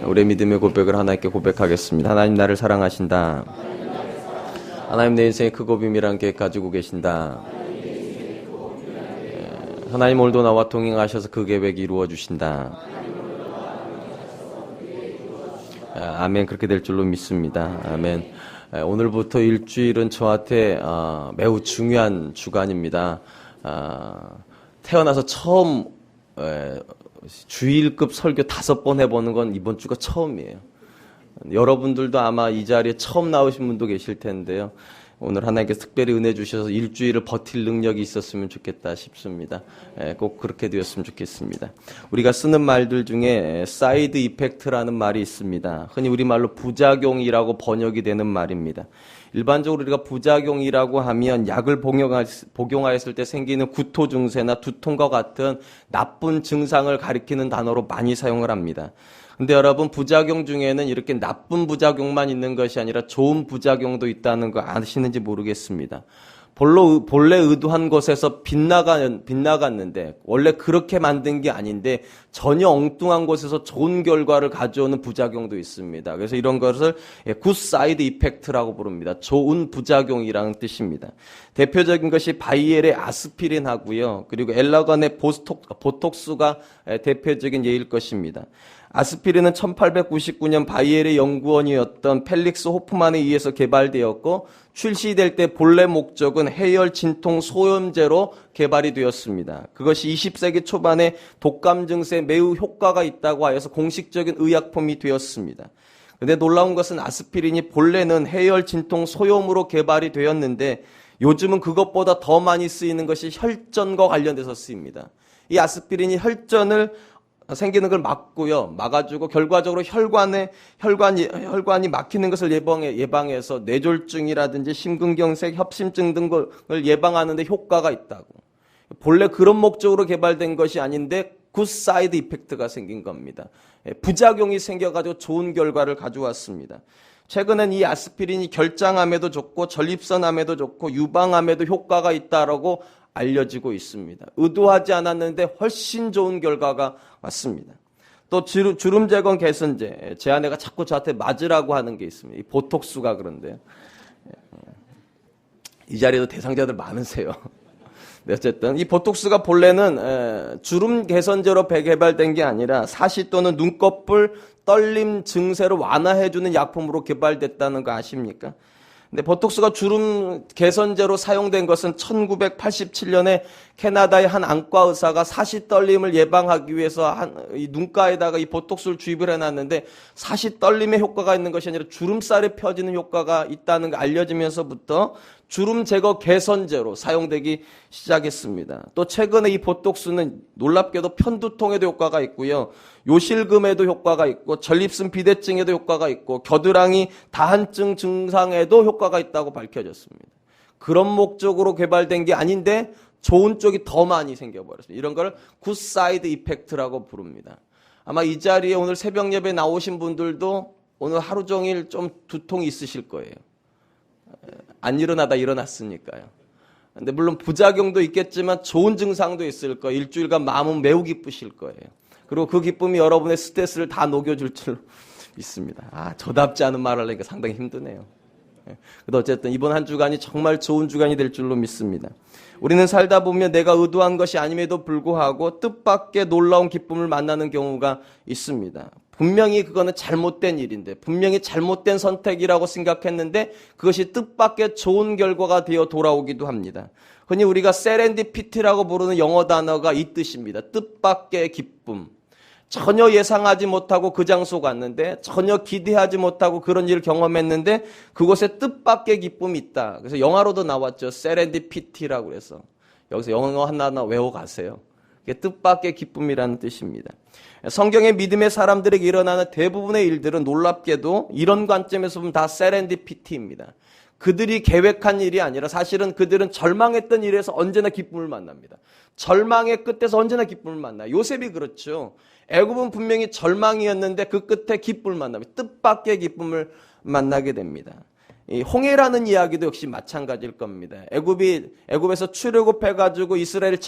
우리의 믿음의 고백을 하나님께 고백하겠습니다. 하나님 나를 사랑하신다. 하나님 내 인생의 크고 비밀한 계획 가지고 계신다. 하나님 오늘도 나와 동행하셔서 그 계획 이루어 주신다. 아멘. 그렇게 될 줄로 믿습니다. 아멘. 오늘부터 일주일은 저한테 매우 중요한 주간입니다. 태어나서 처음 주일급 설교 5번 해보는 건 이번 주가 처음이에요. 여러분들도 아마 이 자리에 처음 나오신 분도 계실 텐데요. 오늘 하나님께서 특별히 은혜 주셔서 일주일을 버틸 능력이 있었으면 좋겠다 싶습니다. 꼭 그렇게 되었으면 좋겠습니다. 우리가 쓰는 말들 중에 사이드 이펙트라는 말이 있습니다. 흔히 우리말로 부작용이라고 번역이 되는 말입니다. 일반적으로 우리가 부작용이라고 하면 약을 복용하였을 때 생기는 구토 증세나 두통과 같은 나쁜 증상을 가리키는 단어로 많이 사용을 합니다. 근데 여러분, 부작용 중에는 이렇게 나쁜 부작용만 있는 것이 아니라 좋은 부작용도 있다는 거 아시는지 모르겠습니다. 본래 의도한 것에서 빗나갔는데 원래 그렇게 만든 게 아닌데 전혀 엉뚱한 곳에서 좋은 결과를 가져오는 부작용도 있습니다. 그래서 이런 것을 good side effect라고 부릅니다. 좋은 부작용이라는 뜻입니다. 대표적인 것이 바이엘의 아스피린하고요. 그리고 엘러건의 보톡스가 대표적인 예일 것입니다. 아스피린은 1899년 바이엘의 연구원이었던 펠릭스 호프만에 의해서 개발되었고 출시될 때 본래 목적은 해열 진통 소염제로 개발이 되었습니다. 그것이 20세기 초반에 독감 증세에 매우 효과가 있다고 하여서 공식적인 의약품이 되었습니다. 그런데 놀라운 것은 아스피린이 본래는 해열 진통 소염으로 개발이 되었는데 요즘은 그것보다 더 많이 쓰이는 것이 혈전과 관련돼서 쓰입니다. 이 아스피린이 혈전을 생기는 걸 막고요. 막아주고 결과적으로 혈관이 막히는 것을 예방해서 뇌졸중이라든지 심근경색, 협심증 등을 예방하는 데 효과가 있다고. 본래 그런 목적으로 개발된 것이 아닌데 굿 사이드 이펙트가 생긴 겁니다. 부작용이 생겨가지고 좋은 결과를 가져왔습니다. 최근엔 이 아스피린이 결장암에도 좋고 전립선암에도 좋고 유방암에도 효과가 있다라고 알려지고 있습니다. 의도하지 않았는데 훨씬 좋은 결과가 왔습니다. 또 주름 제거 개선제, 제 아내가 자꾸 저한테 맞으라고 하는 게 있습니다. 이 보톡스가 그런데요. 이 자리에도 대상자들 많으세요. 네, 어쨌든 이 보톡스가 본래는 주름 개선제로 개발된 게 아니라 사시 또는 눈꺼풀 떨림 증세를 완화해주는 약품으로 개발됐다는 거 아십니까? 근데 보톡스가 주름 개선제로 사용된 것은 1987년에 캐나다의 한 안과 의사가 사시 떨림을 예방하기 위해서 이 눈가에다가 이 보톡스를 주입을 해놨는데 사시 떨림에 효과가 있는 것이 아니라 주름살이 펴지는 효과가 있다는 게 알려지면서부터 주름 제거 개선제로 사용되기 시작했습니다. 또 최근에 이 보톡스는 놀랍게도 편두통에도 효과가 있고요. 요실금에도 효과가 있고 전립선 비대증에도 효과가 있고 겨드랑이 다한증 증상에도 효과가 있다고 밝혀졌습니다. 그런 목적으로 개발된 게 아닌데 좋은 쪽이 더 많이 생겨버렸습니다. 이런 걸 굿 사이드 이펙트라고 부릅니다. 아마 이 자리에 오늘 새벽 예배 나오신 분들도 오늘 하루 종일 좀 두통이 있으실 거예요. 안 일어나다 일어났으니까요. 근데 물론 부작용도 있겠지만 좋은 증상도 있을 거예요. 일주일간 마음은 매우 기쁘실 거예요. 그리고 그 기쁨이 여러분의 스트레스를 다 녹여줄 줄 믿습니다. 저답지 않은 말을 하니까 상당히 힘드네요. 그래도 어쨌든 이번 한 주간이 정말 좋은 주간이 될 줄로 믿습니다. 우리는 살다 보면 내가 의도한 것이 아님에도 불구하고 뜻밖의 놀라운 기쁨을 만나는 경우가 있습니다. 분명히 그거는 잘못된 일인데 분명히 잘못된 선택이라고 생각했는데 그것이 뜻밖의 좋은 결과가 되어 돌아오기도 합니다. 흔히 우리가 세렌디피티라고 부르는 영어 단어가 이 뜻입니다. 뜻밖의 기쁨. 전혀 예상하지 못하고 그 장소 갔는데 전혀 기대하지 못하고 그런 일을 경험했는데 그곳에 뜻밖의 기쁨이 있다. 그래서 영화로도 나왔죠. 세렌디피티라고 해서 여기서 영어 하나 외워가세요. 그게 뜻밖의 기쁨이라는 뜻입니다. 성경의 믿음의 사람들에게 일어나는 대부분의 일들은 놀랍게도 이런 관점에서 보면 다 세렌디피티입니다. 그들이 계획한 일이 아니라 사실은 그들은 절망했던 일에서 언제나 기쁨을 만납니다. 절망의 끝에서 언제나 기쁨을 만나요. 요셉이 그렇죠. 애굽은 분명히 절망이었는데 그 끝에 기쁨을 만납니다. 뜻밖의 기쁨을 만나게 됩니다. 이 홍해라는 이야기도 역시 마찬가지일 겁니다. 애굽에서 출애굽해가지고 이스라엘이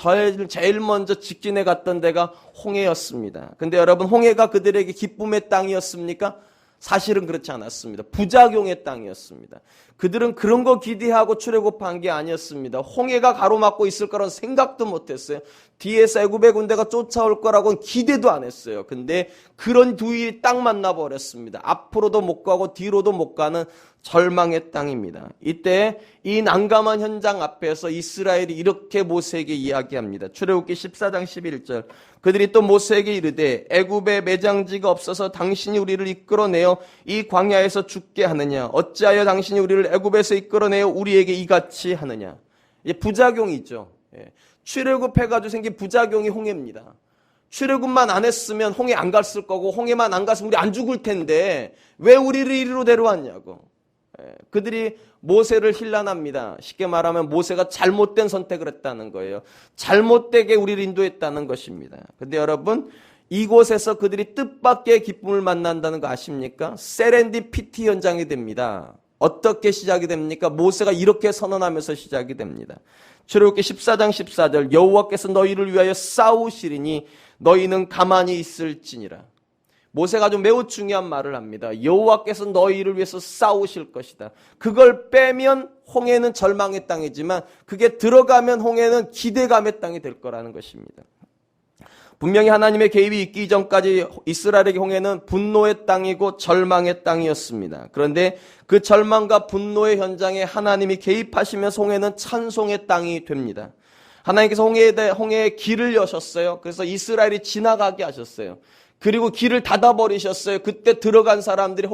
제일 먼저 직진해 갔던 데가 홍해였습니다. 근데 여러분, 홍해가 그들에게 기쁨의 땅이었습니까? 사실은 그렇지 않았습니다. 부작용의 땅이었습니다. 그들은 그런 거 기대하고 출애굽한 게 아니었습니다. 홍해가 가로막고 있을 거라는 생각도 못했어요. 뒤에서 애굽의 군대가 쫓아올 거라고는 기대도 안 했어요. 근데 그런 두 일이 딱 만나버렸습니다. 앞으로도 못 가고 뒤로도 못 가는 절망의 땅입니다. 이때 이 난감한 현장 앞에서 이스라엘이 이렇게 모세에게 이야기합니다. 출애굽기 14장 11절. 그들이 또 모세에게 이르되 애굽에 매장지가 없어서 당신이 우리를 이끌어내어 이 광야에서 죽게 하느냐? 어찌하여 당신이 우리를 애굽에서 이끌어내어 우리에게 이같이 하느냐? 이제 부작용이죠. 출애굽해가지고 생긴 부작용이 홍해입니다. 출애굽만 안 했으면 홍해 안 갔을 거고, 홍해만 안 갔으면 우리 안 죽을 텐데 왜 우리를 이리로 데려왔냐고. 그들이 모세를 힐난합니다. 쉽게 말하면 모세가 잘못된 선택을 했다는 거예요. 잘못되게 우리를 인도했다는 것입니다. 근데 여러분, 이곳에서 그들이 뜻밖의 기쁨을 만난다는 거 아십니까? 세렌디피티 현장이 됩니다. 어떻게 시작이 됩니까? 모세가 이렇게 선언하면서 시작이 됩니다. 출애굽기 14장 14절. 여호와께서 너희를 위하여 싸우시리니 너희는 가만히 있을지니라. 모세가 아주 매우 중요한 말을 합니다. 여호와께서 너희를 위해서 싸우실 것이다. 그걸 빼면 홍해는 절망의 땅이지만 그게 들어가면 홍해는 기대감의 땅이 될 거라는 것입니다. 분명히 하나님의 개입이 있기 이전까지 이스라엘에게 홍해는 분노의 땅이고 절망의 땅이었습니다. 그런데 그 절망과 분노의 현장에 하나님이 개입하시면서 홍해는 찬송의 땅이 됩니다. 하나님께서 홍해에 길을 여셨어요. 그래서 이스라엘이 지나가게 하셨어요. 그리고 길을 닫아버리셨어요. 그때 들어간 사람들이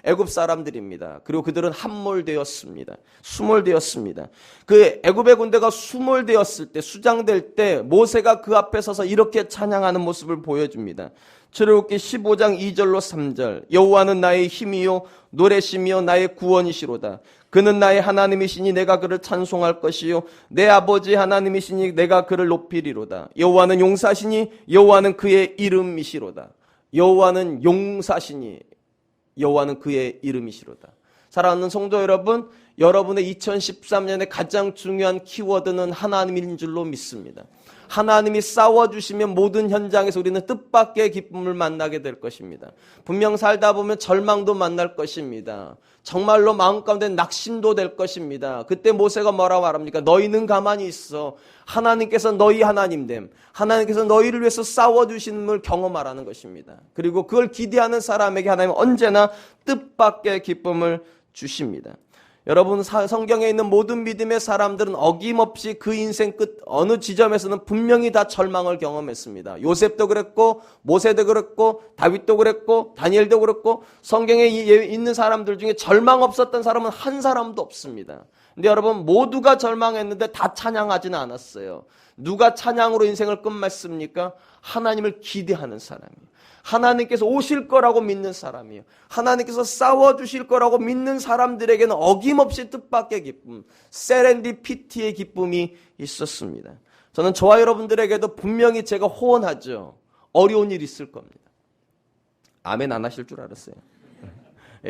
애굽 사람들입니다. 그리고 그들은 함몰되었습니다. 수몰되었습니다. 그 애굽의 군대가 수몰되었을 때, 수장될 때 모세가 그 앞에 서서 이렇게 찬양하는 모습을 보여줍니다. 출애굽기 15장 2절로 3절. 여호와는 나의 힘이요 노래시며 나의 구원이시로다. 그는 나의 하나님이시니 내가 그를 찬송할 것이요 내 아버지 하나님이시니 내가 그를 높이리로다. 여호와는 용사시니 여호와는 그의 이름이시로다. 여호와는 용사시니 여호와는 그의 이름이시로다. 사랑하는 성도 여러분, 여러분의 2013년에 가장 중요한 키워드는 하나님인 줄로 믿습니다. 하나님이 싸워주시면 모든 현장에서 우리는 뜻밖의 기쁨을 만나게 될 것입니다. 분명 살다 보면 절망도 만날 것입니다. 정말로 마음 가운데 낙심도 될 것입니다. 그때 모세가 뭐라고 말합니까? 너희는 가만히 있어. 하나님께서 너희 하나님됨, 하나님께서 너희를 위해서 싸워주심을 경험하라는 것입니다. 그리고 그걸 기대하는 사람에게 하나님은 언제나 뜻밖의 기쁨을 주십니다. 여러분, 성경에 있는 모든 믿음의 사람들은 어김없이 그 인생 끝 어느 지점에서는 분명히 다 절망을 경험했습니다. 요셉도 그랬고 모세도 그랬고 다윗도 그랬고 다니엘도 그랬고 성경에 있는 사람들 중에 절망 없었던 사람은 한 사람도 없습니다. 근데 여러분, 모두가 절망했는데 다 찬양하지는 않았어요. 누가 찬양으로 인생을 끝맺습니까? 하나님을 기대하는 사람이에요. 하나님께서 오실 거라고 믿는 사람이에요. 하나님께서 싸워주실 거라고 믿는 사람들에게는 어김없이 뜻밖의 기쁨, 세렌디피티의 기쁨이 있었습니다. 저는 저와 여러분들에게도 분명히 제가 호언하죠. 어려운 일 있을 겁니다. 아멘 안 하실 줄 알았어요.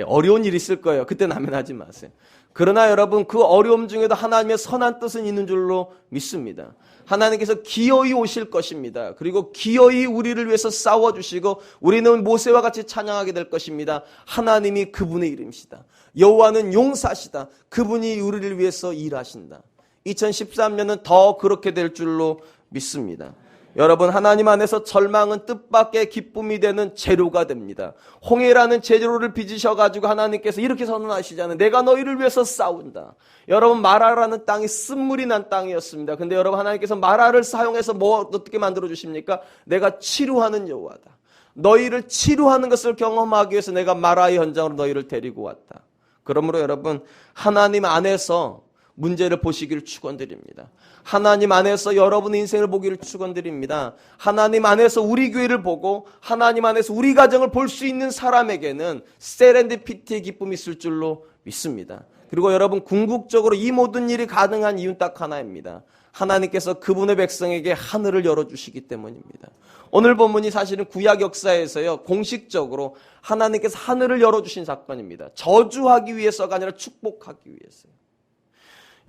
어려운 일 있을 거예요. 그때는 아멘 하지 마세요. 그러나 여러분, 그 어려움 중에도 하나님의 선한 뜻은 있는 줄로 믿습니다. 하나님께서 기어이 오실 것입니다. 그리고 기어이 우리를 위해서 싸워주시고 우리는 모세와 같이 찬양하게 될 것입니다. 하나님이 그분의 이름이시다. 여호와는 용사시다. 그분이 우리를 위해서 일하신다. 2013년은 더 그렇게 될 줄로 믿습니다. 여러분, 하나님 안에서 절망은 뜻밖의 기쁨이 되는 재료가 됩니다. 홍해라는 재료를 빚으셔가지고 하나님께서 이렇게 선언하시잖아요. 내가 너희를 위해서 싸운다. 여러분, 마라라는 땅이 쓴물이 난 땅이었습니다. 근데 여러분, 하나님께서 마라를 사용해서 어떻게 만들어주십니까? 내가 치료하는 여호와다. 너희를 치료하는 것을 경험하기 위해서 내가 마라의 현장으로 너희를 데리고 왔다. 그러므로 여러분, 하나님 안에서 문제를 보시기를 축원드립니다. 하나님 안에서 여러분의 인생을 보기를 축원드립니다. 하나님 안에서 우리 교회를 보고 하나님 안에서 우리 가정을 볼 수 있는 사람에게는 세렌디피티의 기쁨이 있을 줄로 믿습니다. 그리고 여러분, 궁극적으로 이 모든 일이 가능한 이유는 딱 하나입니다. 하나님께서 그분의 백성에게 하늘을 열어주시기 때문입니다. 오늘 본문이 사실은 구약 역사에서요, 공식적으로 하나님께서 하늘을 열어주신 사건입니다. 저주하기 위해서가 아니라 축복하기 위해서요.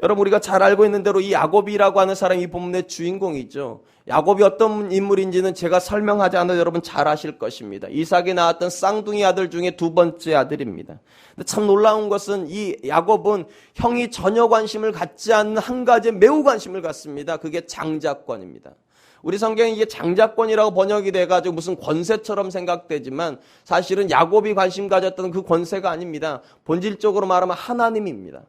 여러분, 우리가 잘 알고 있는 대로 이 야곱이라고 하는 사람이 이 본문의 주인공이죠. 야곱이 어떤 인물인지는 제가 설명하지 않아도 여러분 잘 아실 것입니다. 이삭이 낳았던 쌍둥이 아들 중에 두 번째 아들입니다. 근데 참 놀라운 것은 이 야곱은 형이 전혀 관심을 갖지 않는 한 가지에 매우 관심을 갖습니다. 그게 장자권입니다. 우리 성경에 이게 장자권이라고 번역이 돼가지고 무슨 권세처럼 생각되지만 사실은 야곱이 관심 가졌던 그 권세가 아닙니다. 본질적으로 말하면 하나님입니다.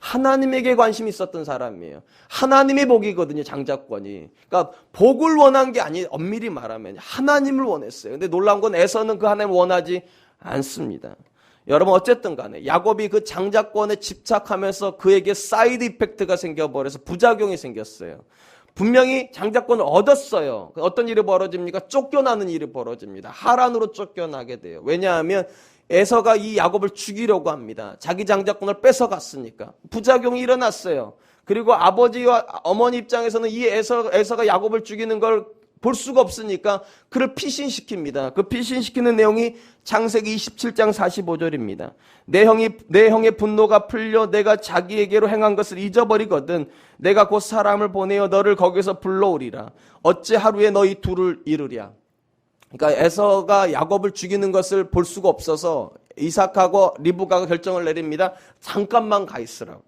하나님에게 관심이 있었던 사람이에요. 하나님의 복이거든요, 장자권이. 그러니까 복을 원한 게 아니, 엄밀히 말하면 하나님을 원했어요. 근데 놀라운 건 에서는 그 하나님을 원하지 않습니다. 여러분, 어쨌든 간에 야곱이 그 장자권에 집착하면서 그에게 사이드 이펙트가 생겨버려서 부작용이 생겼어요. 분명히 장자권을 얻었어요. 어떤 일이 벌어집니까? 쫓겨나는 일이 벌어집니다. 하란으로 쫓겨나게 돼요. 왜냐하면 에서가 이 야곱을 죽이려고 합니다. 자기 장자권을 뺏어갔으니까. 부작용이 일어났어요. 그리고 아버지와 어머니 입장에서는 이 에서가 야곱을 죽이는 걸 볼 수가 없으니까 그를 피신시킵니다. 그 피신시키는 내용이 창세기 27장 45절입니다. 내 형의 분노가 풀려 내가 자기에게로 행한 것을 잊어버리거든 내가 곧 사람을 보내어 너를 거기서 불러오리라. 어찌 하루에 너희 둘을 이루랴. 그러니까 에서가 야곱을 죽이는 것을 볼 수가 없어서 이삭하고 리브가가 결정을 내립니다. 잠깐만 가 있으라고.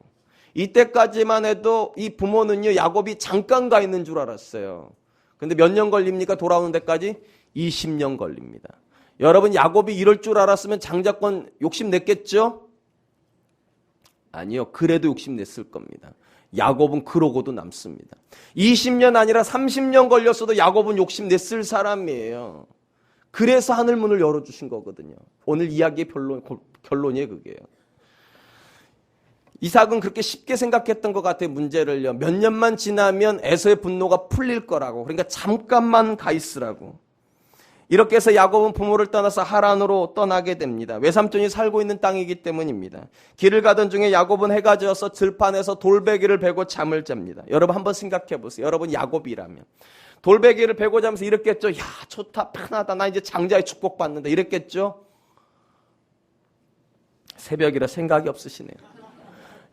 이때까지만 해도 이 부모는요, 야곱이 잠깐 가 있는 줄 알았어요. 근데 몇 년 걸립니까? 돌아오는 데까지 20년 걸립니다. 여러분, 야곱이 이럴 줄 알았으면 장자권 욕심냈겠죠? 아니요. 그래도 욕심냈을 겁니다. 야곱은 그러고도 남습니다. 20년 아니라 30년 걸렸어도 야곱은 욕심냈을 사람이에요. 그래서 하늘문을 열어주신 거거든요. 오늘 이야기의 결론이에요, 그게요. 이삭은 그렇게 쉽게 생각했던 것 같아요, 문제를요. 몇 년만 지나면 에서의 분노가 풀릴 거라고. 그러니까 잠깐만 가 있으라고. 이렇게 해서 야곱은 부모를 떠나서 하란으로 떠나게 됩니다. 외삼촌이 살고 있는 땅이기 때문입니다. 길을 가던 중에 야곱은 해가 지어서 들판에서 돌베개를 베고 잠을 잡니다. 여러분 한번 생각해 보세요. 여러분 야곱이라면. 돌베개를 베고 자면서 이랬겠죠. 야, 좋다, 편하다. 나 이제 장자의 축복받는다. 이랬겠죠. 새벽이라 생각이 없으시네요.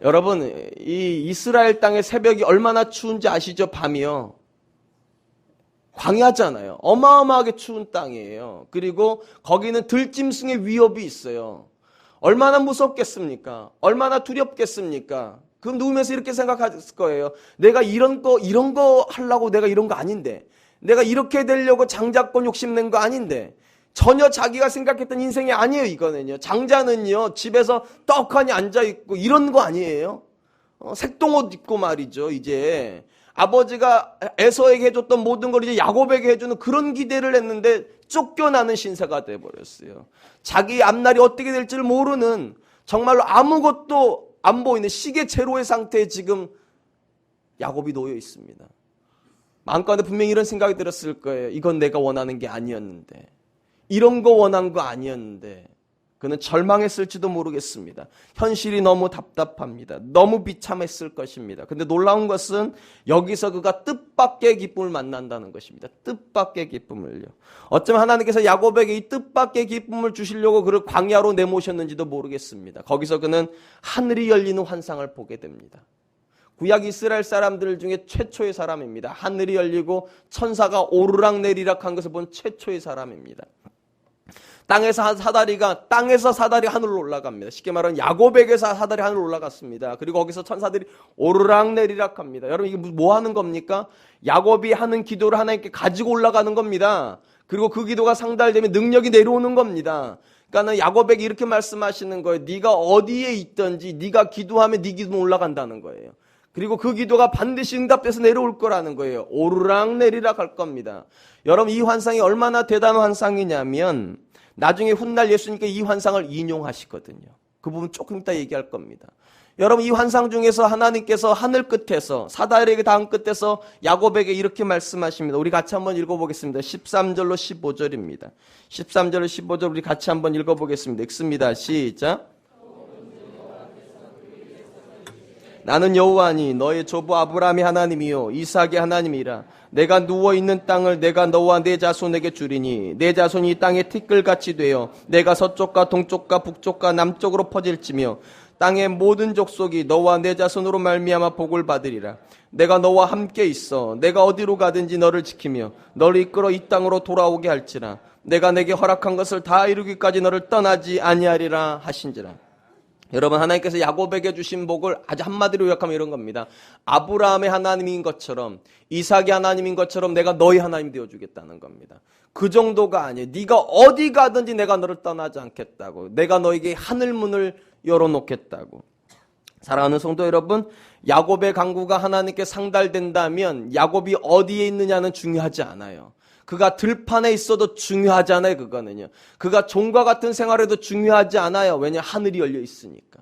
여러분, 이 이스라엘 땅의 새벽이 얼마나 추운지 아시죠? 밤이요. 광야잖아요. 어마어마하게 추운 땅이에요. 그리고 거기는 들짐승의 위협이 있어요. 얼마나 무섭겠습니까? 얼마나 두렵겠습니까? 그럼 누우면서 이렇게 생각했을 거예요. 내가 이런 거 하려고 내가 이런 거 아닌데. 내가 이렇게 되려고 장자권 욕심낸 거 아닌데. 전혀 자기가 생각했던 인생이 아니에요, 이거는요. 장자는요, 집에서 떡하니 앉아있고 이런 거 아니에요. 색동옷 입고 말이죠, 이제. 아버지가 에서에게 해줬던 모든 걸 이제 야곱에게 해주는 그런 기대를 했는데 쫓겨나는 신세가 돼버렸어요. 자기 앞날이 어떻게 될지를 모르는 정말로 아무것도 안 보이는 시계제로의 상태에 지금 야곱이 놓여 있습니다. 마음가운데 분명히 이런 생각이 들었을 거예요. 이건 내가 원하는 게 아니었는데. 이런 거 원한 거 아니었는데. 그는 절망했을지도 모르겠습니다. 현실이 너무 답답합니다. 너무 비참했을 것입니다. 근데 놀라운 것은 여기서 그가 뜻밖의 기쁨을 만난다는 것입니다. 뜻밖의 기쁨을요. 어쩌면 하나님께서 야곱에게 이 뜻밖의 기쁨을 주시려고 그를 광야로 내모셨는지도 모르겠습니다. 거기서 그는 하늘이 열리는 환상을 보게 됩니다. 구약 이스라엘 사람들 중에 최초의 사람입니다. 하늘이 열리고 천사가 오르락내리락 한 것을 본 최초의 사람입니다. 땅에서 사다리가 하늘로 올라갑니다. 쉽게 말하면 야곱에게서 사다리 하늘로 올라갔습니다. 그리고 거기서 천사들이 오르락내리락 합니다. 여러분 이게 뭐 하는 겁니까? 야곱이 하는 기도를 하나님께 가지고 올라가는 겁니다. 그리고 그 기도가 상달되면 능력이 내려오는 겁니다. 그러니까 야곱에게 이렇게 말씀하시는 거예요. 네가 어디에 있든지 네가 기도하면 네 기도는 올라간다는 거예요. 그리고 그 기도가 반드시 응답돼서 내려올 거라는 거예요. 오르락내리락 할 겁니다. 여러분 이 환상이 얼마나 대단한 환상이냐면 나중에 훗날 예수님께 이 환상을 인용하시거든요. 그 부분 조금 이따 얘기할 겁니다. 여러분 이 환상 중에서 하나님께서 하늘 끝에서 사다리에게 닿은 끝에서 야곱에게 이렇게 말씀하십니다. 우리 같이 한번 읽어보겠습니다. 13절로 15절입니다. 13절로 15절 우리 같이 한번 읽어보겠습니다. 읽습니다. 시작. 나는 여호와니 너의 조부 아브라함의 하나님이요 이삭의 하나님이라. 내가 누워있는 땅을 내가 너와 내 자손에게 주리니 내 자손이 이 땅의 티끌같이 되어 내가 서쪽과 동쪽과 북쪽과 남쪽으로 퍼질지며 땅의 모든 족속이 너와 내 자손으로 말미암아 복을 받으리라. 내가 너와 함께 있어 내가 어디로 가든지 너를 지키며 너를 이끌어 이 땅으로 돌아오게 할지라. 내가 내게 허락한 것을 다 이루기까지 너를 떠나지 아니하리라 하신지라. 여러분, 하나님께서 야곱에게 주신 복을 아주 한마디로 요약하면 이런 겁니다. 아브라함의 하나님인 것처럼 이삭의 하나님인 것처럼 내가 너희 하나님 되어주겠다는 겁니다. 그 정도가 아니에요. 네가 어디 가든지 내가 너를 떠나지 않겠다고. 내가 너에게 하늘문을 열어놓겠다고. 사랑하는 성도 여러분, 야곱의 강구가 하나님께 상달된다면 야곱이 어디에 있느냐는 중요하지 않아요. 그가 들판에 있어도 중요하지 않아요. 그거는요. 그가 종과 같은 생활에도 중요하지 않아요. 왜냐? 하늘이 열려 있으니까.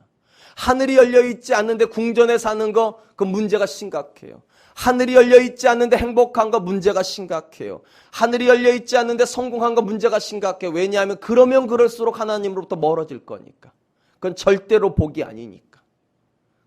하늘이 열려 있지 않는데 궁전에 사는 거, 그 문제가 심각해요. 하늘이 열려 있지 않는데 행복한 거 문제가 심각해요. 하늘이 열려 있지 않는데 성공한 거 문제가 심각해요. 왜냐하면 그러면 그럴수록 하나님으로부터 멀어질 거니까. 그건 절대로 복이 아니니까.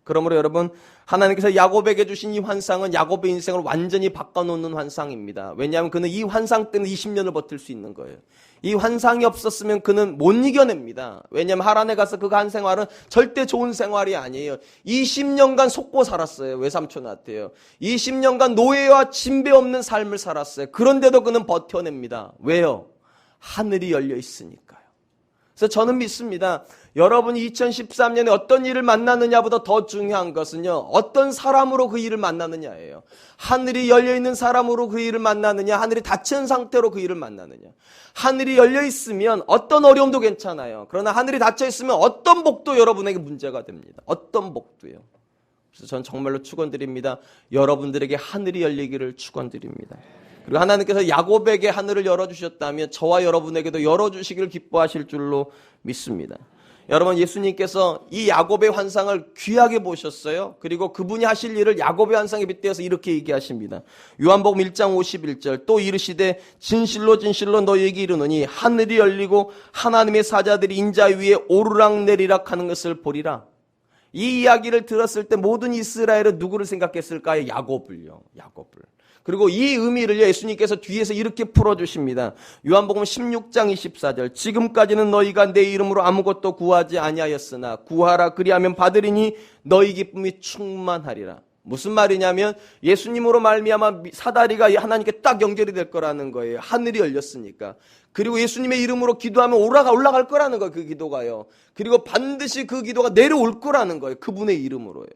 그러므로 여러분, 하나님께서 야곱에게 주신 이 환상은 야곱의 인생을 완전히 바꿔놓는 환상입니다. 왜냐하면 그는 이 환상 때문에 20년을 버틸 수 있는 거예요. 이 환상이 없었으면 그는 못 이겨냅니다. 왜냐하면 하란에 가서 그가 한 생활은 절대 좋은 생활이 아니에요. 20년간 속고 살았어요. 외삼촌한테요. 20년간 노예와 진배 없는 삶을 살았어요. 그런데도 그는 버텨냅니다. 왜요? 하늘이 열려 있으니까요. 그래서 저는 믿습니다. 여러분이 2013년에 어떤 일을 만나느냐보다 더 중요한 것은요, 어떤 사람으로 그 일을 만나느냐예요. 하늘이 열려있는 사람으로 그 일을 만나느냐, 하늘이 닫힌 상태로 그 일을 만나느냐. 하늘이 열려있으면 어떤 어려움도 괜찮아요. 그러나 하늘이 닫혀있으면 어떤 복도 여러분에게 문제가 됩니다. 어떤 복도요. 그래서 전 정말로 축원드립니다. 여러분들에게 하늘이 열리기를 축원드립니다. 그리고 하나님께서 야곱에게 하늘을 열어주셨다면 저와 여러분에게도 열어주시기를 기뻐하실 줄로 믿습니다. 여러분, 예수님께서 이 야곱의 환상을 귀하게 보셨어요. 그리고 그분이 하실 일을 야곱의 환상에 빗대어서 이렇게 얘기하십니다. 요한복음 1장 51절 또 이르시되 진실로 진실로 너희에게 이르노니 하늘이 열리고 하나님의 사자들이 인자 위에 오르락내리락 하는 것을 보리라. 이 이야기를 들었을 때 모든 이스라엘은 누구를 생각했을까요? 야곱을요. 야곱을. 그리고 이 의미를 예수님께서 뒤에서 이렇게 풀어주십니다. 요한복음 16장 24절 지금까지는 너희가 내 이름으로 아무것도 구하지 아니하였으나 구하라 그리하면 받으리니 너희 기쁨이 충만하리라. 무슨 말이냐면 예수님으로 말미암아 사다리가 하나님께 딱 연결이 될 거라는 거예요. 하늘이 열렸으니까. 그리고 예수님의 이름으로 기도하면 올라갈 거라는 거예요. 그 기도가요. 그리고 반드시 그 기도가 내려올 거라는 거예요. 그분의 이름으로요.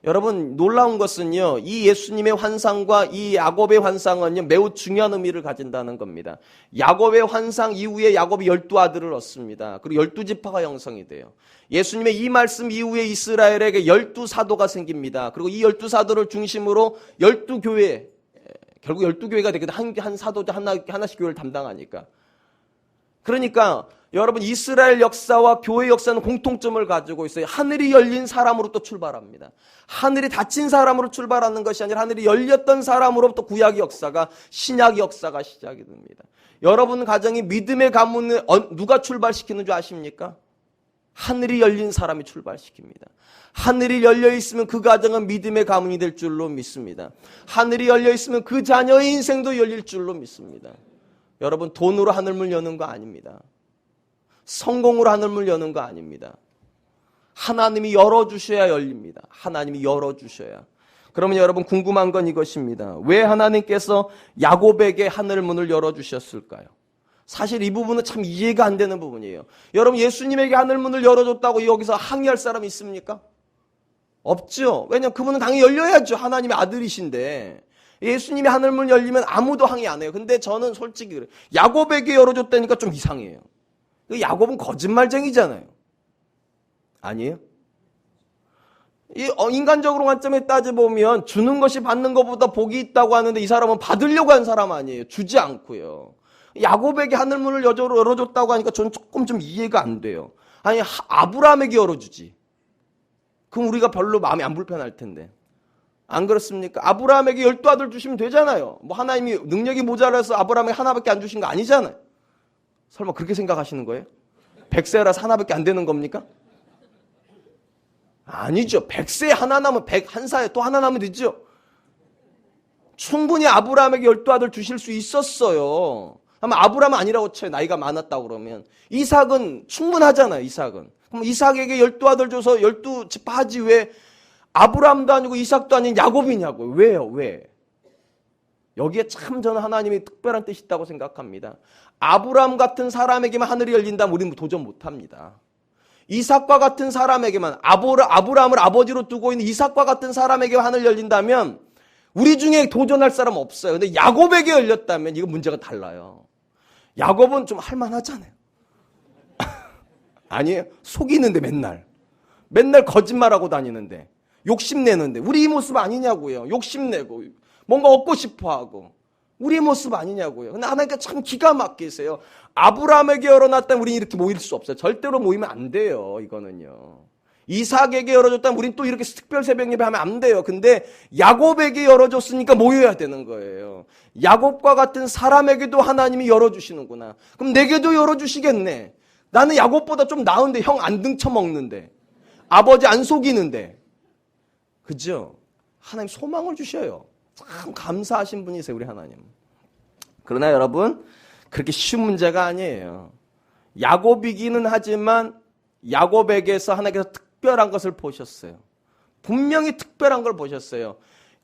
여러분, 놀라운 것은요, 이 예수님의 환상과 이 야곱의 환상은요, 매우 중요한 의미를 가진다는 겁니다. 야곱의 환상 이후에 야곱이 12아들을 얻습니다. 그리고 12지파가 형성이 돼요. 예수님의 이 말씀 이후에 이스라엘에게 12사도가 생깁니다. 그리고 이 12사도를 중심으로 12교회, 결국 12교회가 되거든. 한 사도 하나씩 교회를 담당하니까. 그러니까 여러분, 이스라엘 역사와 교회 역사는 공통점을 가지고 있어요. 하늘이 열린 사람으로부터 출발합니다. 하늘이 닫힌 사람으로 출발하는 것이 아니라 하늘이 열렸던 사람으로부터 구약의 역사가, 신약의 역사가 시작이 됩니다. 여러분 가정이 믿음의 가문을 누가 출발시키는 줄 아십니까? 하늘이 열린 사람이 출발시킵니다. 하늘이 열려 있으면 그 가정은 믿음의 가문이 될 줄로 믿습니다. 하늘이 열려 있으면 그 자녀의 인생도 열릴 줄로 믿습니다. 여러분, 돈으로 하늘문 여는 거 아닙니다. 성공으로 하늘문 여는 거 아닙니다. 하나님이 열어주셔야 열립니다. 하나님이 열어주셔야. 그러면 여러분, 궁금한 건 이것입니다. 왜 하나님께서 야곱에게 하늘문을 열어주셨을까요? 사실 이 부분은 참 이해가 안 되는 부분이에요. 여러분, 예수님에게 하늘문을 열어줬다고 여기서 항의할 사람 있습니까? 없죠. 왜냐하면 그분은 당연히 열려야죠. 하나님의 아들이신데. 예수님의 하늘문 열리면 아무도 항의 안 해요. 근데 저는 솔직히 그래요. 야곱에게 열어줬다니까 좀 이상해요. 야곱은 거짓말쟁이잖아요. 아니에요? 인간적으로 관점에 따져보면 주는 것이 받는 것보다 복이 있다고 하는데 이 사람은 받으려고 한 사람 아니에요. 주지 않고요. 야곱에게 하늘문을 열어줬다고 하니까 저는 조금 좀 이해가 안 돼요. 아니, 아브라함에게 열어주지. 그럼 우리가 별로 마음이 안 불편할 텐데. 안 그렇습니까? 아브라함에게 12아들 주시면 되잖아요. 뭐 하나님이 능력이 모자라서 아브라함에게 하나밖에 안 주신 거 아니잖아요. 설마 그렇게 생각하시는 거예요? 100세라서 하나밖에 안 되는 겁니까? 아니죠. 100세에 하나 남으면 101사에 또 하나 남으면 되죠. 충분히 아브라함에게 12아들 주실 수 있었어요. 아마 아브라함은 아니라고 쳐요. 나이가 많았다고 그러면. 이삭은 충분하잖아요. 이삭은. 그럼 이삭에게 12아들 줘서 12지파 하지 왜 아브라함도 아니고 이삭도 아닌 야곱이냐고요. 왜요? 왜? 여기에 참 저는 하나님이 특별한 뜻이 있다고 생각합니다. 아브라함 같은 사람에게만 하늘이 열린다면 우리는 도전 못합니다. 이삭과 같은 사람에게만 아브라함을 아버지로 두고 있는 이삭과 같은 사람에게 하늘 열린다면 우리 중에 도전할 사람 없어요. 근데 야곱에게 열렸다면 이거 문제가 달라요. 야곱은 좀 할만하잖아요. 아니에요? 속이는데 맨날 거짓말하고 다니는데 욕심내는데 우리 이 모습 아니냐고요. 욕심내고 뭔가 얻고 싶어하고 우리의 모습 아니냐고요. 근데 하나님께 참 기가 막히세요. 아브라함에게 열어놨다면 우리는 이렇게 모일 수 없어요. 절대로 모이면 안 돼요. 이거는요. 이삭에게 열어줬다면 우리는 또 이렇게 특별 새벽 예배하면 안 돼요. 근데 야곱에게 열어줬으니까 모여야 되는 거예요. 야곱과 같은 사람에게도 하나님이 열어주시는구나. 그럼 내게도 열어주시겠네. 나는 야곱보다 좀 나은데 형 안 등쳐먹는데 아버지 안 속이는데 그죠? 하나님 소망을 주셔요. 참 감사하신 분이세요, 우리 하나님. 그러나 여러분, 그렇게 쉬운 문제가 아니에요. 야곱이기는 하지만 야곱에게서 하나님께서 특별한 것을 보셨어요. 분명히 특별한 걸 보셨어요.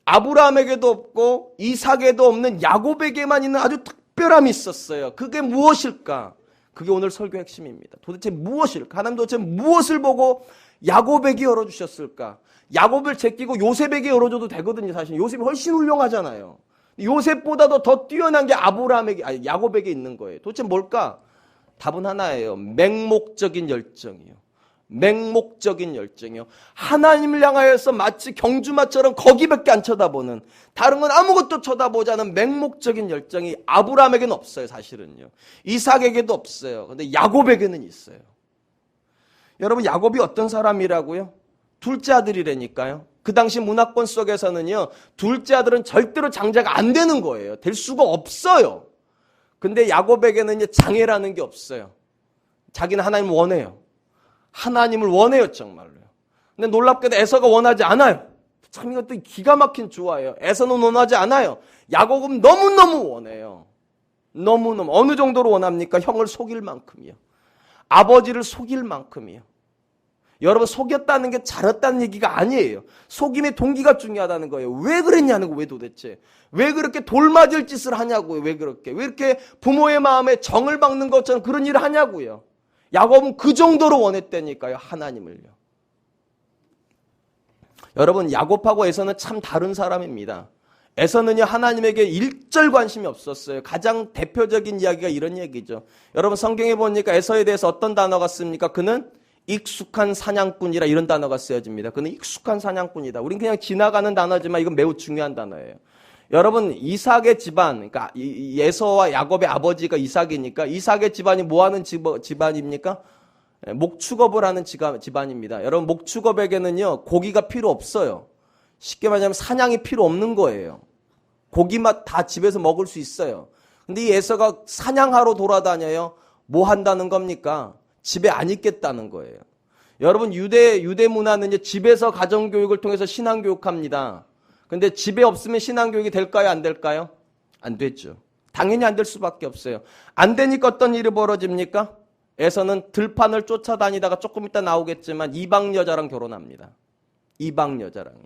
아브라함에게도 없고 이삭에도 없는 야곱에게만 있는 아주 특별함이 있었어요. 그게 무엇일까? 그게 오늘 설교의 핵심입니다. 도대체 무엇일까? 하나님 도대체 무엇을 보고 야곱에게 열어주셨을까? 야곱을 제끼고 요셉에게 열어줘도 되거든요. 사실 요셉이 훨씬 훌륭하잖아요. 요셉보다도 더 뛰어난 게 야곱에게 있는 거예요. 도대체 뭘까? 답은 하나예요. 맹목적인 열정이요. 맹목적인 열정이요. 하나님을 향하여서 마치 경주마처럼 거기밖에 안 쳐다보는, 다른 건 아무것도 쳐다보지 않은 맹목적인 열정이 아브라함에게는 없어요. 사실은요. 이삭에게도 없어요. 근데 야곱에게는 있어요. 여러분, 야곱이 어떤 사람이라고요? 둘째 아들이라니까요. 그 당시 문화권 속에서는요, 둘째 아들은 절대로 장자가 안 되는 거예요. 될 수가 없어요. 근데 야곱에게는 장애라는 게 없어요. 자기는 하나님을 원해요. 하나님을 원해요, 정말로요. 근데 놀랍게도 에서가 원하지 않아요. 참 이것도 기가 막힌 조화예요. 에서는 원하지 않아요. 야곱은 너무너무 원해요. 너무너무. 어느 정도로 원합니까? 형을 속일 만큼이요. 아버지를 속일 만큼이요. 여러분, 속였다는 게 잘했다는 얘기가 아니에요. 속임의 동기가 중요하다는 거예요. 왜 그랬냐는 거예요. 왜 도대체. 왜 그렇게 돌맞을 짓을 하냐고요. 왜 그렇게. 왜 이렇게 부모의 마음에 정을 박는 것처럼 그런 일을 하냐고요. 야곱은 그 정도로 원했다니까요. 하나님을요. 여러분, 야곱하고 에서는 참 다른 사람입니다. 에서는요, 하나님에게 일절 관심이 없었어요. 가장 대표적인 이야기가 이런 얘기죠. 여러분, 성경에 보니까 에서에 대해서 어떤 단어가 씁니까? 그는 익숙한 사냥꾼이라, 이런 단어가 쓰여집니다. 그는 익숙한 사냥꾼이다. 우린 그냥 지나가는 단어지만 이건 매우 중요한 단어예요. 여러분, 이삭의 집안, 그러니까 에서와 야곱의 아버지가 이삭이니까 이삭의 집안이 뭐 하는 집안입니까? 목축업을 하는 집안입니다. 여러분, 목축업에게는요, 고기가 필요 없어요. 쉽게 말하자면 사냥이 필요 없는 거예요. 고기만 다 집에서 먹을 수 있어요. 근데 이 에서가 사냥하러 돌아다녀요. 뭐 한다는 겁니까? 집에 안 있겠다는 거예요. 여러분, 유대 문화는 이제 집에서 가정교육을 통해서 신앙교육합니다. 근데 집에 없으면 신앙교육이 될까요? 안 될까요? 안 되죠. 당연히 안 될 수밖에 없어요. 안 되니까 어떤 일이 벌어집니까? 에서는 들판을 쫓아다니다가 조금 이따 나오겠지만 이방 여자랑 결혼합니다. 이방 여자랑요.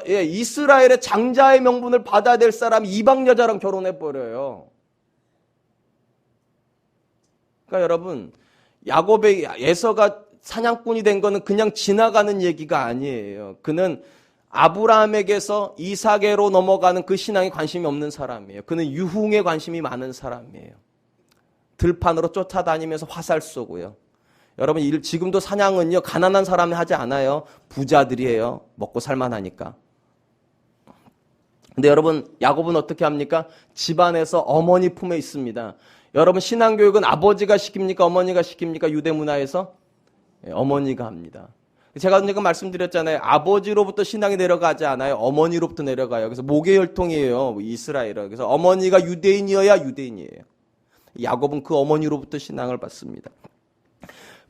이스라엘의 장자의 명분을 받아야 될 사람이 이방 여자랑 결혼해버려요. 그러니까 여러분, 에서가 사냥꾼이 된 거는 그냥 지나가는 얘기가 아니에요. 그는 아브라함에게서 이삭에로 넘어가는 그 신앙에 관심이 없는 사람이에요. 그는 유흥에 관심이 많은 사람이에요. 들판으로 쫓아다니면서 화살 쏘고요. 여러분, 지금도 사냥은요, 가난한 사람이 하지 않아요. 부자들이 해요. 먹고 살만하니까. 근데 여러분, 야곱은 어떻게 합니까? 집안에서 어머니 품에 있습니다. 여러분, 신앙교육은 아버지가 시킵니까? 어머니가 시킵니까? 유대 문화에서? 어머니가 합니다. 제가 지금 말씀드렸잖아요. 아버지로부터 신앙이 내려가지 않아요. 어머니로부터 내려가요. 그래서 목의 혈통이에요. 이스라엘은. 그래서 어머니가 유대인이어야 유대인이에요. 야곱은 그 어머니로부터 신앙을 받습니다.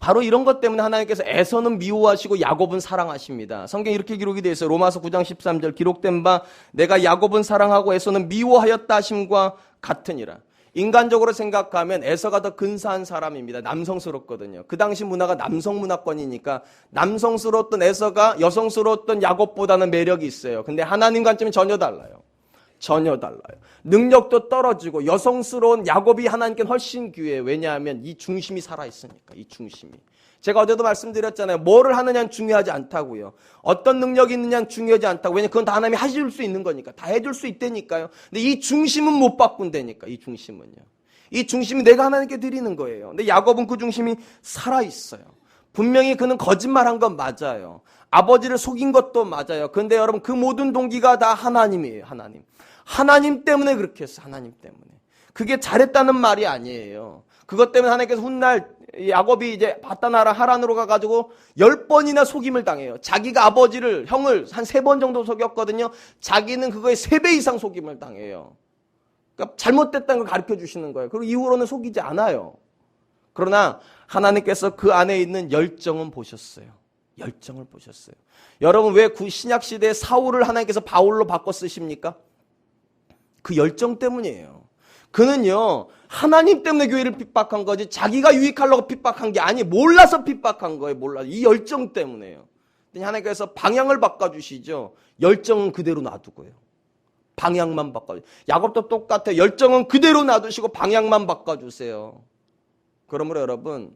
바로 이런 것 때문에 하나님께서 에서는 미워하시고 야곱은 사랑하십니다. 성경에 이렇게 기록이 되어 있어요. 로마서 9장 13절 기록된 바 내가 야곱은 사랑하고 에서는 미워하였다 하심과 같으니라. 인간적으로 생각하면 에서가 더 근사한 사람입니다. 남성스럽거든요. 그 당시 문화가 남성 문화권이니까 남성스러웠던 에서가 여성스러웠던 야곱보다는 매력이 있어요. 근데 하나님 관점은 전혀 달라요. 전혀 달라요. 능력도 떨어지고 여성스러운 야곱이 하나님께는 훨씬 귀해요. 왜냐하면 이 중심이 살아있으니까. 이 중심이. 제가 어제도 말씀드렸잖아요. 뭐를 하느냐는 중요하지 않다고요. 어떤 능력이 있느냐는 중요하지 않다고. 왜냐하면 그건 다 하나님이 하실 수 있는 거니까. 다 해줄 수 있다니까요. 근데 이 중심은 못 바꾼다니까. 이 중심은요. 이 중심이 내가 하나님께 드리는 거예요. 근데 야곱은 그 중심이 살아있어요. 분명히 그는 거짓말한 건 맞아요. 아버지를 속인 것도 맞아요. 그런데 여러분 그 모든 동기가 다 하나님이에요. 하나님. 하나님 때문에 그렇게 했어요. 하나님 때문에. 그게 잘했다는 말이 아니에요. 그것 때문에 하나님께서 훗날 야곱이 이제 바다나라 하란으로 가가지고 10번이나 속임을 당해요. 자기가 아버지를, 형을 한 3번 정도 속였거든요. 자기는 그거에 3배 이상 속임을 당해요. 그러니까 잘못됐다는 걸 가르쳐 주시는 거예요. 그리고 이후로는 속이지 않아요. 그러나 하나님께서 그 안에 있는 열정은 보셨어요. 열정을 보셨어요. 여러분 왜 신약 시대에 사울을 하나님께서 바울로 바꿔 쓰십니까? 그 열정 때문이에요. 그는요 하나님 때문에 교회를 핍박한 거지 자기가 유익하려고 핍박한 게 아니 몰라서 핍박한 거예요. 몰라서. 이 열정 때문에요. 하나님께서 방향을 바꿔주시죠. 열정은 그대로 놔두고요. 방향만 바꿔주세요. 야곱도 똑같아요. 열정은 그대로 놔두시고 방향만 바꿔주세요. 그러므로 여러분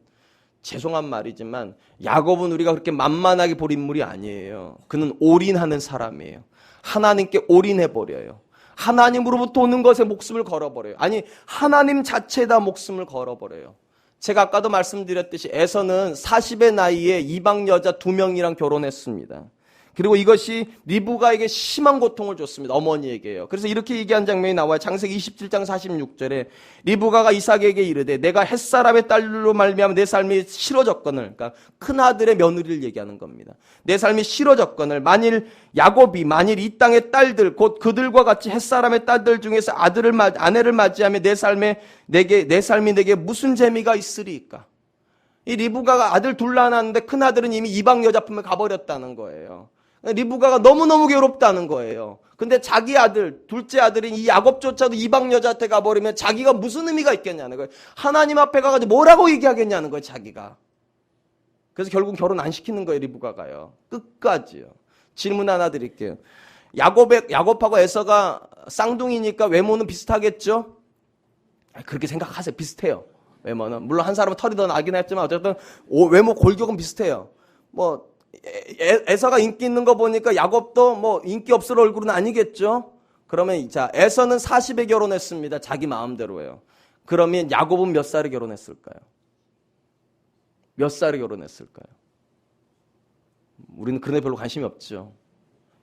죄송한 말이지만 야곱은 우리가 그렇게 만만하게 볼 인물이 아니에요. 그는 올인하는 사람이에요. 하나님께 올인해버려요. 하나님으로부터 오는 것에 목숨을 걸어버려요. 아니 하나님 자체에다 목숨을 걸어버려요. 제가 아까도 말씀드렸듯이 에서는 40의 나이에 이방 여자 2명이랑 결혼했습니다. 그리고 이것이 리브가에게 심한 고통을 줬습니다. 어머니에게요. 그래서 이렇게 얘기한 장면이 나와요. 창세기 27장 46절에 리브가가 이삭에게 이르되 내가 햇사람의 딸로 말미암아 내 삶이 싫어졌거늘. 그러니까 큰아들의 며느리를 얘기하는 겁니다. 내 삶이 싫어졌거늘 만일 이 땅의 딸들 곧 그들과 같이 햇사람의 딸들 중에서 아내를 맞이하며 내 삶이 내게 무슨 재미가 있으리까? 이 리브가가 아들 둘 낳았는데 큰아들은 이미 이방 여자 품에 가버렸다는 거예요. 리브가가 너무너무 괴롭다는 거예요. 근데 자기 아들, 둘째 아들인 이 야곱조차도 이방 여자한테 가버리면 자기가 무슨 의미가 있겠냐는 거예요. 하나님 앞에 가가지고 뭐라고 얘기하겠냐는 거예요, 자기가. 그래서 결국 결혼 안 시키는 거예요, 리브가가요. 끝까지요. 질문 하나 드릴게요. 야곱하고 에서가 쌍둥이니까 외모는 비슷하겠죠? 그렇게 생각하세요. 비슷해요. 외모는. 물론 한 사람은 털이 더 나긴 했지만 어쨌든 외모 골격은 비슷해요. 뭐 에서가 인기 있는 거 보니까 야곱도 뭐 인기 없을 얼굴은 아니겠죠? 그러면 자 에서는 40에 결혼했습니다. 자기 마음대로예요. 그러면 야곱은 몇 살에 결혼했을까요? 몇 살에 결혼했을까요? 우리는 그런 데 별로 관심이 없죠.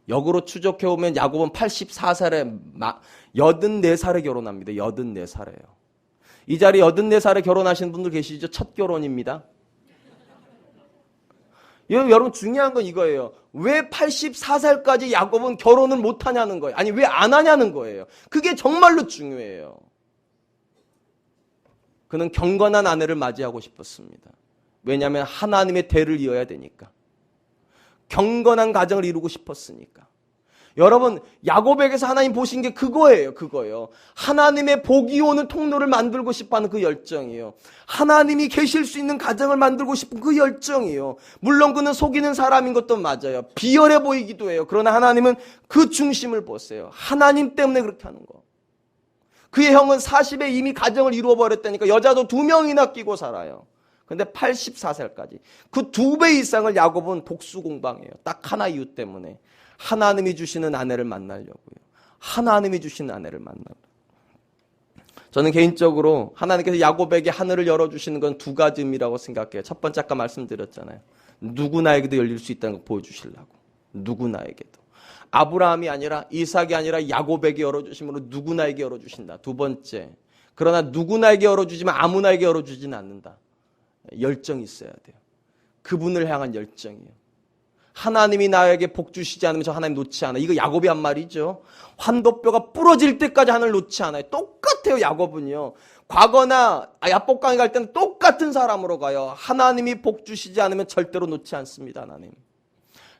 역으로 추적해오면 야곱은 84살에 84살에 결혼합니다. 84살에요. 이 자리에 84살에 결혼하신 분들 계시죠? 첫 결혼입니다. 여러분 중요한 건 이거예요. 왜 84살까지 야곱은 결혼을 못하냐는 거예요. 아니 왜 안 하냐는 거예요. 그게 정말로 중요해요. 그는 경건한 아내를 맞이하고 싶었습니다. 왜냐하면 하나님의 대를 이어야 되니까. 경건한 가정을 이루고 싶었으니까. 여러분 야곱에게서 하나님 보신 게 그거예요. 하나님의 복이 오는 통로를 만들고 싶어하는 그 열정이에요. 하나님이 계실 수 있는 가정을 만들고 싶은 그 열정이에요. 물론 그는 속이는 사람인 것도 맞아요. 비열해 보이기도 해요. 그러나 하나님은 그 중심을 보세요. 하나님 때문에 그렇게 하는 거. 그의 형은 40에 이미 가정을 이루어버렸다니까 여자도 2명이나 끼고 살아요. 근데 84살까지 그 2배 이상을 야곱은 복수공방해요. 딱 하나 이유 때문에. 하나님이 주시는 아내를 만나려고요. 하나님이 주시는 아내를 만나려고. 저는 개인적으로 하나님께서 야곱에게 하늘을 열어주시는 건 2가지 의미라고 생각해요. 첫 번째 아까 말씀드렸잖아요. 누구나에게도 열릴 수 있다는 걸 보여주시려고. 누구나에게도. 아브라함이 아니라 이삭이 아니라 야곱에게 열어주심으로 누구나에게 열어주신다. 두 번째. 그러나 누구나에게 열어주지만 아무나에게 열어주지는 않는다. 열정이 있어야 돼요. 그분을 향한 열정이에요. 하나님이 나에게 복 주시지 않으면 저 하나님 놓지 않아. 이거 야곱이 한 말이죠. 환도뼈가 부러질 때까지 하나님을 놓지 않아요. 똑같아요, 야곱은요. 과거나 야복강에 갈 때는 똑같은 사람으로 가요. 하나님이 복 주시지 않으면 절대로 놓지 않습니다, 하나님.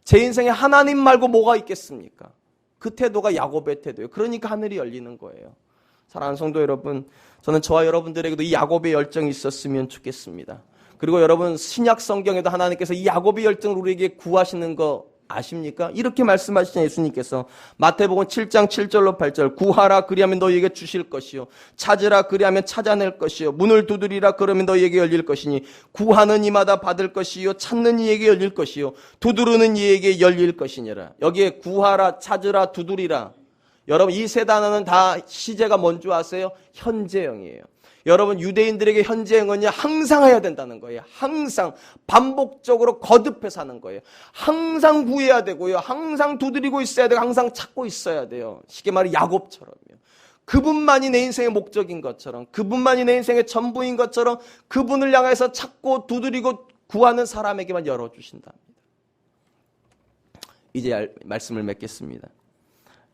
제 인생에 하나님 말고 뭐가 있겠습니까? 그 태도가 야곱의 태도예요. 그러니까 하늘이 열리는 거예요. 사랑하는 성도 여러분, 저는 저와 여러분들에게도 이 야곱의 열정이 있었으면 좋겠습니다. 그리고 여러분, 신약 성경에도 하나님께서 이 야곱의 열정을 우리에게 구하시는 거 아십니까? 이렇게 말씀하시는 예수님께서 마태복음 7장 7절로 8절, 구하라 그리하면 너희에게 주실 것이요, 찾으라 그리하면 찾아낼 것이요, 문을 두드리라 그러면 너희에게 열릴 것이니 구하는 이마다 받을 것이요, 찾는 이에게 열릴 것이요, 두드리는 이에게 열릴 것이니라. 여기에 구하라, 찾으라, 두드리라, 여러분 이 세 단어는 다 시제가 뭔지 아세요? 현재형이에요. 여러분, 유대인들에게 현재형은요, 항상 해야 된다는 거예요. 항상 반복적으로 거듭해서 하는 거예요. 항상 구해야 되고요, 항상 두드리고 있어야 되고, 항상 찾고 있어야 돼요. 쉽게 말해 야곱처럼요. 그분만이 내 인생의 목적인 것처럼, 그분만이 내 인생의 전부인 것처럼 그분을 향해서 찾고 두드리고 구하는 사람에게만 열어주신답니다. 이제 말씀을 맺겠습니다.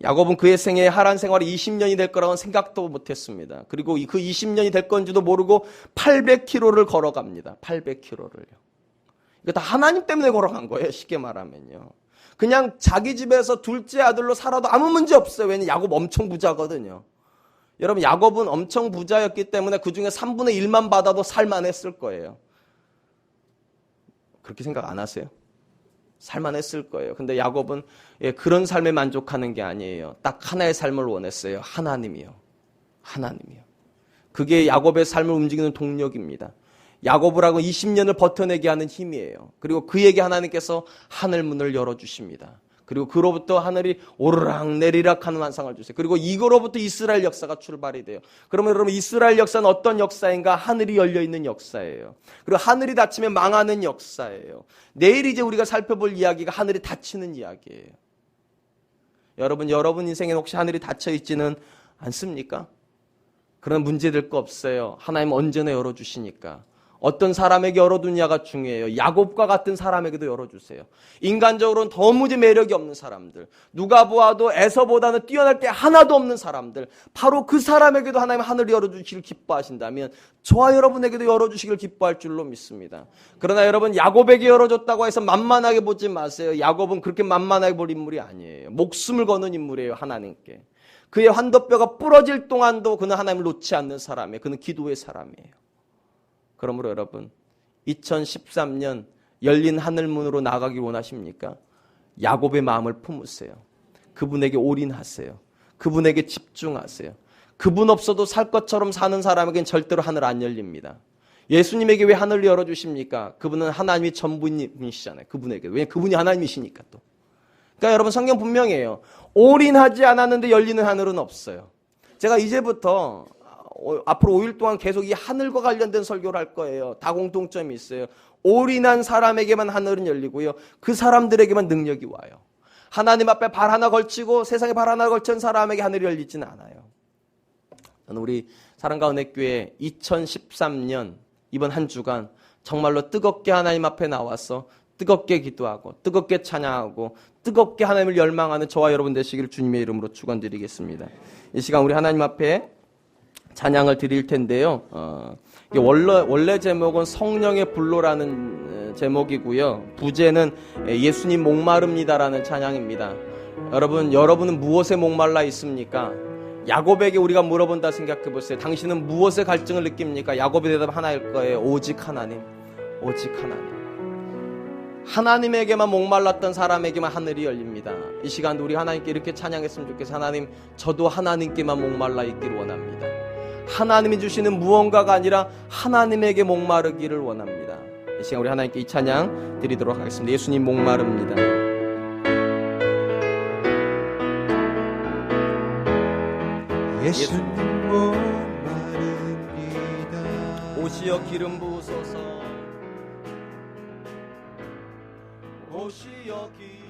야곱은 그의 생애에 하란 생활이 20년이 될 거라고는 생각도 못했습니다. 그리고 그 20년이 될 건지도 모르고 800km를 걸어갑니다. 800km를요. 이거 다 하나님 때문에 걸어간 거예요, 쉽게 말하면요. 그냥 자기 집에서 둘째 아들로 살아도 아무 문제 없어요. 왜냐면 야곱 엄청 부자거든요. 여러분, 야곱은 엄청 부자였기 때문에 그중에 3분의 1만 받아도 살만했을 거예요. 그렇게 생각 안 하세요? 살만했을 거예요. 근데 야곱은 그런 삶에 만족하는 게 아니에요. 딱 하나의 삶을 원했어요. 하나님이요. 하나님이요. 그게 야곱의 삶을 움직이는 동력입니다. 야곱을 하고 20년을 버텨내게 하는 힘이에요. 그리고 그에게 하나님께서 하늘 문을 열어주십니다. 그리고 그로부터 하늘이 오르락 내리락 하는 환상을 주세요. 그리고 이거로부터 이스라엘 역사가 출발이 돼요. 그러면 여러분, 이스라엘 역사는 어떤 역사인가? 하늘이 열려있는 역사예요. 그리고 하늘이 닫히면 망하는 역사예요. 내일 이제 우리가 살펴볼 이야기가 하늘이 닫히는 이야기예요. 여러분 인생에 혹시 하늘이 닫혀있지는 않습니까? 그런 문제될 거 없어요. 하나님 언제나 열어주시니까. 어떤 사람에게 열어두냐가 중요해요. 야곱과 같은 사람에게도 열어주세요. 인간적으로는 도무지 매력이 없는 사람들, 누가 보아도 에서보다는 뛰어날 게 하나도 없는 사람들, 바로 그 사람에게도 하나님 하늘을 열어주시길 기뻐하신다면 저와 여러분에게도 열어주시길 기뻐할 줄로 믿습니다. 그러나 여러분, 야곱에게 열어줬다고 해서 만만하게 보지 마세요. 야곱은 그렇게 만만하게 볼 인물이 아니에요. 목숨을 거는 인물이에요, 하나님께. 그의 환도뼈가 부러질 동안도 그는 하나님을 놓지 않는 사람이에요. 그는 기도의 사람이에요. 그러므로 여러분, 2013년 열린 하늘문으로 나가길 원하십니까? 야곱의 마음을 품으세요. 그분에게 올인하세요. 그분에게 집중하세요. 그분 없어도 살 것처럼 사는 사람에게는 절대로 하늘 안 열립니다. 예수님에게 왜 하늘을 열어주십니까? 그분은 하나님이 전부이시잖아요. 그분에게. 왜냐하면 그분이 하나님이시니까 또. 그러니까 여러분, 성경 분명해요. 올인하지 않았는데 열리는 하늘은 없어요. 제가 이제부터 앞으로 5일 동안 계속 이 하늘과 관련된 설교를 할 거예요. 다 공통점이 있어요. 올인한 사람에게만 하늘은 열리고요, 그 사람들에게만 능력이 와요. 하나님 앞에 발 하나 걸치고 세상에 발 하나 걸친 사람에게 하늘이 열리지는 않아요. 저는 우리 사랑과 은혜교회 2013년 이번 한 주간 정말로 뜨겁게 하나님 앞에 나와서 뜨겁게 기도하고 뜨겁게 찬양하고 뜨겁게 하나님을 열망하는 저와 여러분 되시기를 주님의 이름으로 축원드리겠습니다. 이 시간 우리 하나님 앞에 찬양을 드릴 텐데요. 원래 제목은 성령의 불로라는 제목이고요. 부제는 예수님 목마릅니다라는 찬양입니다. 여러분은 무엇에 목말라 있습니까? 야곱에게 우리가 물어본다 생각해 보세요. 당신은 무엇에 갈증을 느낍니까? 야곱의 대답 하나일 거예요. 오직 하나님. 오직 하나님. 하나님에게만 목말랐던 사람에게만 하늘이 열립니다. 이 시간도 우리 하나님께 이렇게 찬양했으면 좋겠어요. 하나님, 저도 하나님께만 목말라 있기를 원합니다. 하나님이 주시는 무언가가 아니라 하나님에게 목마르기를 원합니다. 이 시간 우리 하나님께 이 찬양 드리도록 하겠습니다. 예수님 목마릅니다. 예수님 목마릅니다. 오시어 기름 부으소서. 오시어 기름